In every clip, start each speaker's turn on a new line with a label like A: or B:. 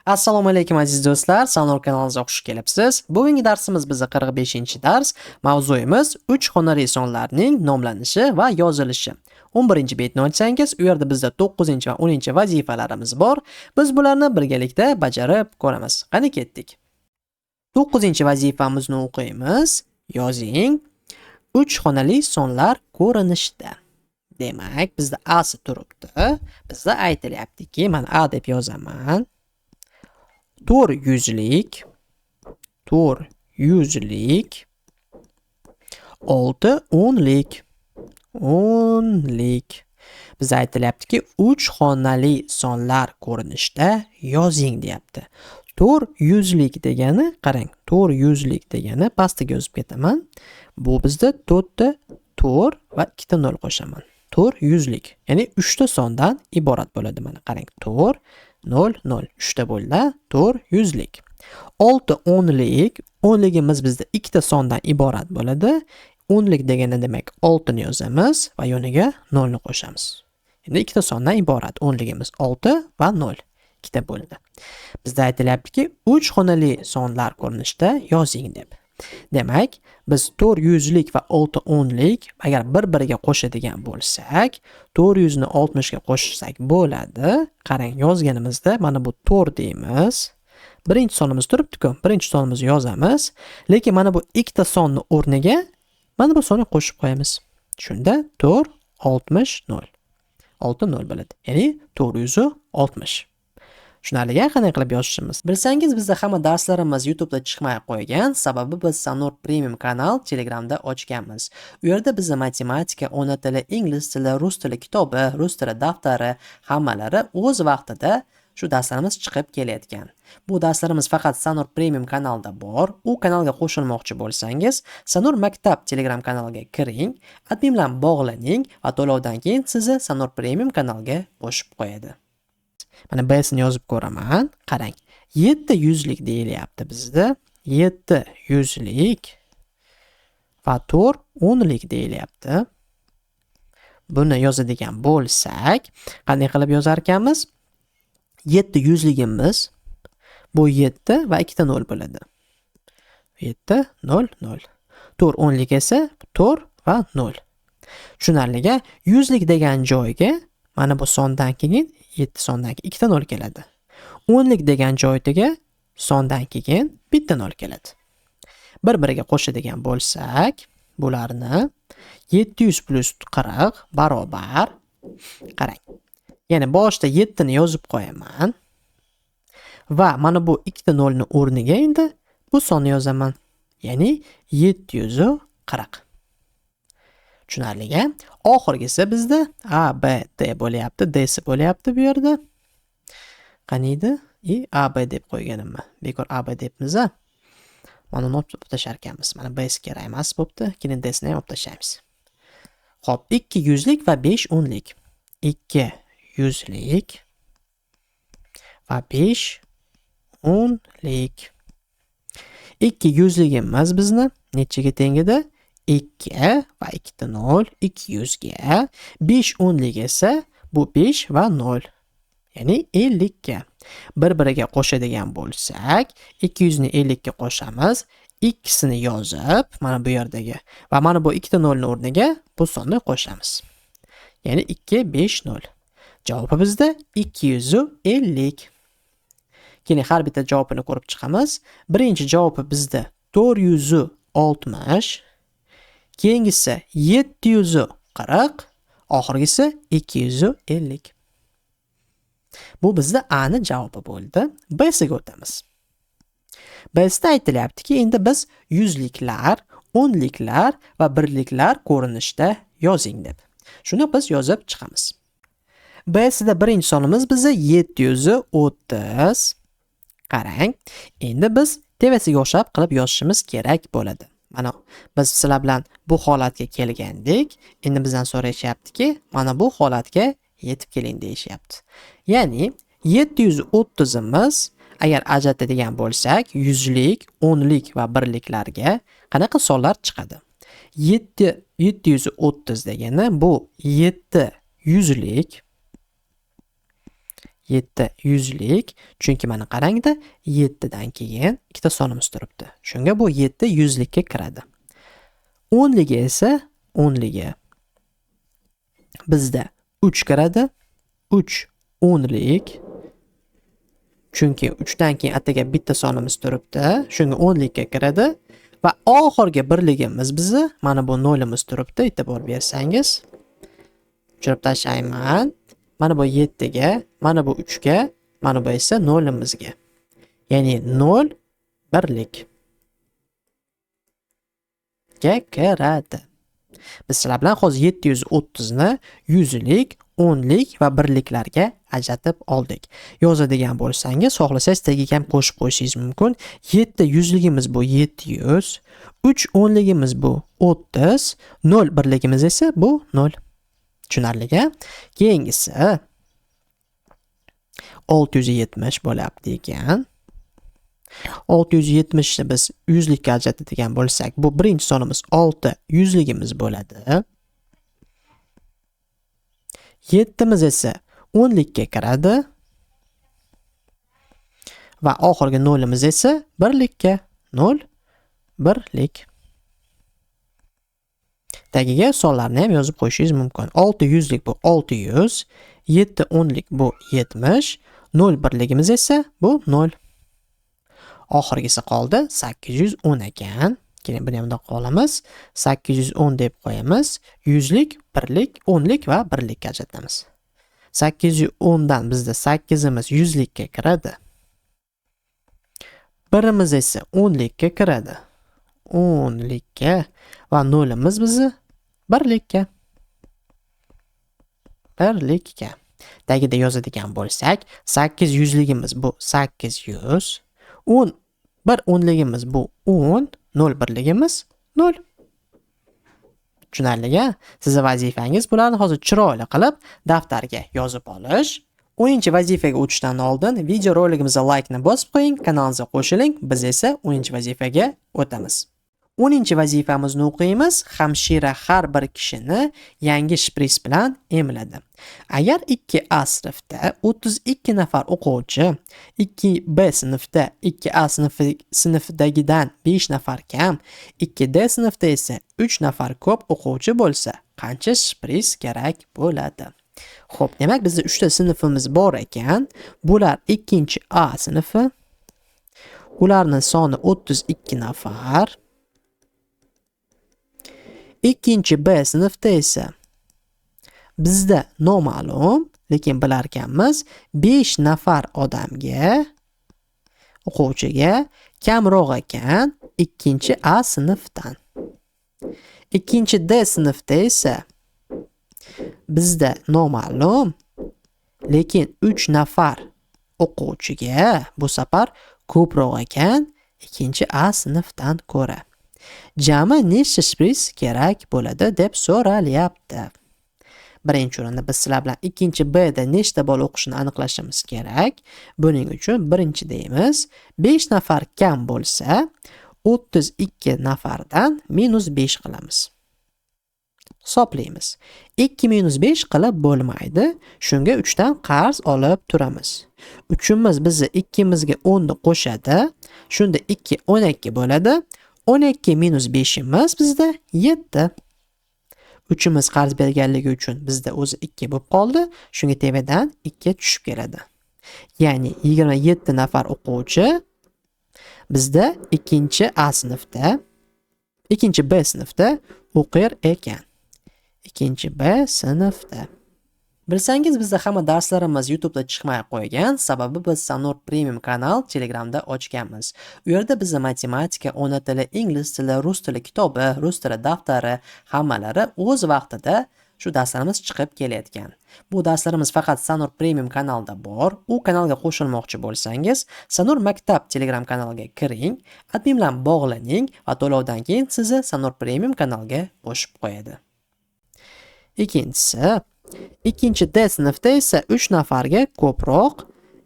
A: Assalomu alaykum aziz do'stlar, Sanor kanalingizga xush kelibsiz. Bugungi darsimiz bizning 45-dars. Mavzuyimiz 3 xonali sonlarning nomlanishi va yozilishi. 11-betni ochsangiz, u yerda bizda 9 va 10 vazifalarimiz bor. Biz bularni birgalikda bajarib ko'ramiz. Qani ketdik. 9-vazifamizni o'qiymiz. Yozing. 3 xonali sonlar ko'rinishda. Demak, bizda A si turibdi. Bizda aytilyaptiki, men A deb yozaman. To'rt yuzlik, 6 o'nlik, Bizda aytilyaptiki, 3 xonali sonlar ko'rinishda yozing deyapti. 400lik degani, qarang, 400lik degani pastga yozib ketaman. Bu bizda 4 ta 4 va 2 ta 0 qo'shaman. 400lik, ya'ni 3 ta sondan iborat bo'ladi. Mana qarang, 4 0 0 3 ta bo'ldi. 400lik. 6 o'nlik, o'nligimiz bizda 2 ta sondan iborat bo'ladi. O'nlik degani demak 6 ni yozamiz va yoniga 0 ni qo'shamiz. Endi 2 ta sondan iborat. O'nligimiz 6 va 0. 2 ta bo'ldi. Bizda aytilyaptiki, 3 xonali sonlar ko'rinishda yozing deb. Demak, biz 400lik va 6 o'nlik agar bir-biriga qo'shadigan bo'lsak, 400 ni 60 ga qo'shsak bo'ladi. Qarang, yozganimizda mana bu 4 deymiz. Birinchi sonimiz turibdi-ku, birinchi sonimizni yozamiz, lekin mana bu ikkita sonni o'rniga mana bu sonni qo'shib qo'yamiz. Shunda 4 60 0. 6 0 bo'ladi. Ya'ni 460. Tushunarliga qanday qilib yozishimiz? Bilsangiz, bizda hamma darslarimiz YouTube'da chiqmay qo'ygan, sababi biz Sanor Premium kanal Telegramda ochganmiz. U yerda bizda matematika, ona tili, ingliz tili, rus tili kitobi, rus tili daftari hammalari o'z vaqtida shu darslarimiz chiqib kelayotgan. Bu darslarimiz faqat Sanor Premium kanalda bor. U kanalga qo'shilmoqchi bo'lsangiz, Sanor Maktab Telegram kanaliga kiring, admin bilan bog'laning va to'lovdan keyin sizni Sanor Premium kanalga qo'shib qo'yadi. Mana B'sini yozib ko'raman. Qarang, 700lik deyilyapti bizda. 700lik va 4 o'nlik deyilyapti. Buni yozadigan bo'lsak, qanday qilib yozar ekanmiz? 700ligimiz bu 7 va 2 ta 0 bo'ladi. 7 0 0. 4 o'nlik esa 4 va 0. Tushunarliga, 100lik degan joyga mana bu sondan keyin 7 sondan keyin 2 ta 0 keladi. O'nlik degan joyga sondan keyin bitta 0 keladi. Bir-biriga qo'shadigan bo'lsak, bularni 700 plus 40 barobar, qarang. Ya'ni boshida 7 ni yozib qo'yaman va mana bu 2 ta 0 ni o'rniga endi bu sonni yozaman. Ya'ni 740. Tushunarliga, oxirgisi bizda A, B, D bo'lyapti, D si bo'lyapti bu yerda. Qaniydi? A, B deb qo'yganimmi? Bekor A, B debmiz a. Mana uni olib tashlar ekanmiz. Mana B si kerak emas bo'pti. Keyin D sini ham olib tashlaymiz. Xo'p, 200lik va 5 o'nlik. 200lik va 5 o'nlik. 200ligimiz bizni nechaga teng edi? 2 va 2 ta 0 200 ga. 5 o'nlik esa bu 5 va 0. Ya'ni 50 ga. Bir-biriga qo'shadigan bo'lsak, 200 ni 50 ga qo'shamiz. Ikkisini yozib, mana bu yerdagi va mana bu 2 ta 0 ni o'rniga bu sonni qo'shamiz. Ya'ni 2 5 0. Javobi bizda 250. Keyin har bitta javobini ko'rib chiqamiz. Birinchi javobi bizda 460, keyingisi 740, oxirgisi 250. Bu bizda A ni javobi bo'ldi. B siga o'tamiz. B'sida aytilyaptiki, endi biz yuzliklar, o'nliklar va birliklar ko'rinishda yozing deb. Shuni biz yozib chiqamiz. B'sida birinchi sonimiz bizda 730. Qarang, endi biz tevasiga o'xshab qilib yozishimiz kerak bo'ladi. Mana biz sizlar bilan bu holatga kelgandik. Endi bizdan so'rashyaptiki, mana bu holatga yetib keling deyishyapti. Ya'ni 730 imiz agar ajratadigan bo'lsak, yuzlik, o'nlik va birliklarga qanaqa sonlar chiqadi? 730 degani bu 7 yuzlik, 7 yuzlik. Chunki mana qarangda, 7 dan keyin ikkita sonimiz turibdi. Shunga bu 7 yuzlikka kiradi. O'nligi esa o'nligi. Bizda 3 kiradi. 3 o'nlik. Chunki 3 dan keyin ataga bitta sonimiz turibdi. Shunga o'nlikka kiradi. Va oxirgi birligimiz bizni mana bu nolimiz turibdi. E'tibor bersangiz. Tushirib tashlayman. Mana bu 7 ga, mana bu 3 ga, mana bu esa nolimizga. Ya'ni 0 birlik ga kiradi. Biz sizlar bilan hozir 730 ni yuzlik, o'nlik va birliklarga ajratib oldik. Yozadigan bo'lsangiz, xohlasangiz tagiga ham qo'shib qo'yishingiz mumkin. 7 yuzligimiz bu 700, 3 o'nligimiz bu 30, 0 birligimiz esa bu 0. Tushunarli-a? Keyingisi 670 bo'lyapti ekan. 670 ni biz yuzlikka ajratadigan bo'lsak, bu birinchi sonimiz 6 yuzligimiz bo'ladi. 7 miz esa o'nlikka kiradi. Va oxirgi nolimiz esa birlikka. 0 birlik. Tagiga sonlarni ham yozib qo'yishingiz mumkin. 6 yuzlik bu 600, 7 o'nlik bu 70, 0 birligimiz esa bu 0. Oxirgisi qoldi 810 ekan. Keyin buni ham bundoq qolamiz. 810 deb qo'yamiz. Yuzlik, birlik, o'nlik va birlikka ajratamiz. 810 dan bizda 8 imiz yuzlikka kiradi. Birimiz esa o'nlikka kiradi. O'nlikka va nolimiz bizni birlikka. Birlikka. Tagida yozadigan bo'lsak, 8 yuzligimiz bu 800, 10 bir o'nligimiz bu 10, 0 birligimiz 0. Tushunarli-a? Sizning vazifangiz bularni hozir chiroyli qilib daftarga yozib olish. 10-vazifaga o'tishdan oldin video roligimizga like ni bosib qo'ying, kanalimizga qo'shiling. Biz esa 10-vazifaga o'tamiz. 10-vazifamizni o'qiymiz. Hamshira har bir kishini yangi shpris bilan emladi. Agar 2A sinfda 32 nafar o'quvchi, 2B sinfda 2A sinfidagidan 5 nafar kam, 2D sinfda esa 3 nafar ko'p o'quvchi bo'lsa, qancha shpris kerak bo'ladi? Xo'p, demak bizda 3 ta sinfimiz bor ekan. Bular 2A sinfi. Ularning soni 32 nafar. 2B sinfda esa bizda noma'lum, lekin bilar ekanmiz, 5 nafar odamga, o'quvchiga kamroq ekan 2A sinfdan. 2D sinfda esa bizda noma'lum, lekin 3 nafar o'quvchiga bu safar ko'proq ekan 2A sinfdan ko'ra. Jami nechta shpris kerak bo'ladi deb so'ralyapti. Birinchi o'rinda biz sizlar bilan 2B da nechta bola o'qishini aniqlashimiz kerak. Buning uchun birinchi deymiz, 5 nafar kam bo'lsa, 32 nafardan -5 qilamiz. Hisoblaymiz. 2 - 5 qilib bo'lmaydi. Shunga 3 dan qarz olib turamiz. 3imiz bizni 2imizga 10 ni qo'shadi. Shunda 2 12 bo'ladi. 12 - 5imiz bizda 7. 3imiz qarz berganligi uchun bizda o'zi 2 bo'lib qoldi. Shunga tevadan 2 tushib keladi. Ya'ni 27 nafar o'quvchi bizda 2A sinfda, 2B sinfda o'qir ekan. 2B sinfda. Bilsangiz bizda hamma darslarimiz YouTube'da chiqmay qo'ygan, sababi biz Sanur Premium kanal Telegramda ochganmiz. U yerda bizda matematika, ona tili, ingliz tili, rus tili kitobi, rus tili daftari hammalari o'z vaqtida shu darslarimiz chiqib kelayotgan. Bu darslarimiz faqat Sanur Premium kanalda bor. U kanalga qo'shilmoqchi bo'lsangiz, Sanur Maktab Telegram kanaliga kiring, admin bilan bog'laning va to'lovdan keyin sizni Sanur Premium kanalga qo'shib qo'yadi. Ikkinchisi, 2D sinfda esa 3 nafarga ko'proq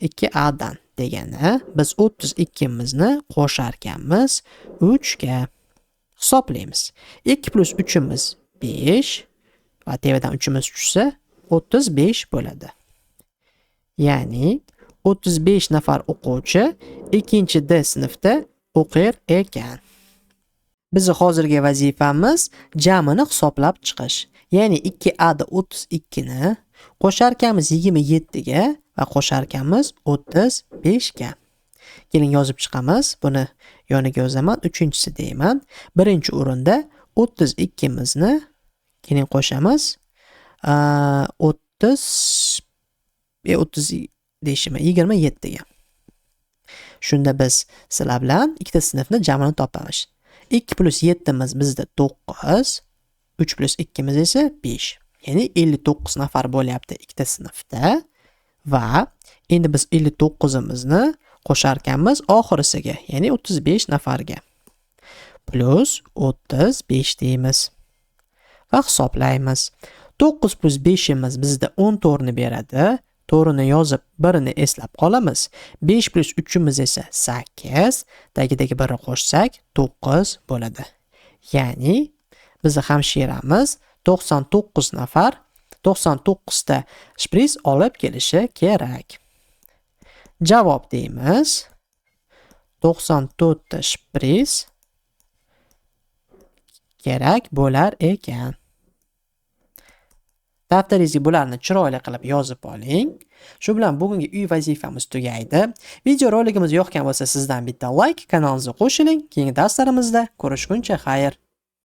A: 2A dan degani biz 32 mizni qo'shar ekanmiz 3 ga. Hisoblaymiz. 2 + 3 imiz 5 va tevadan 3 imiz tushsa 35 bo'ladi. Ya'ni 35 nafar o'quvchi 2D sinfda o'qir ekan. Bizi hozirgi vazifamiz jamini hisoblab chiqish. Ya'ni 2a da 32 ni qo'sharkamiz 27 ga va qo'sharkamiz 35 ga. Keling yozib chiqamiz. Buni yoniga yozaman, 3-chisi deyman. Birinchi o'rinda 32 mizni keling qo'shamiz. 30 deyishim 27 ga. Shunda biz sizlar bilan ikkita sinfni jamini topamiz. 2 plus 7 miz bizda 9, 3 plus 2 miz esa 5. Ya'ni 59 nafar bo'lyapti ikkita sinfda va endi biz 59 imizni qo'sharkanmiz oxirisiga, ya'ni 35 nafarga. Plus 35 deymiz. Va hisoblaymiz. 9 plus 5 imiz bizda 14 ni beradi. To'g'rini yozib, birini eslab qolamiz. 5 plus 3 imiz esa 8. Tagidagi birni qo'shsak 9 bo'ladi. Ya'ni bizni hamshiramiz 99 nafar 99 ta shpris olib kelishi kerak. Javob deymiz. 94 ta shpris kerak bo'lar ekan. Daftaringizga bularni chiroyli qilib yozib oling. Shu bilan bugungi uy vazifamiz tugaydi. Video roligimiz yoqgan bo'lsa sizdan bitta like, kanalimizga qo'shiling. Keyingi darslarimizda ko'rishguncha xayr.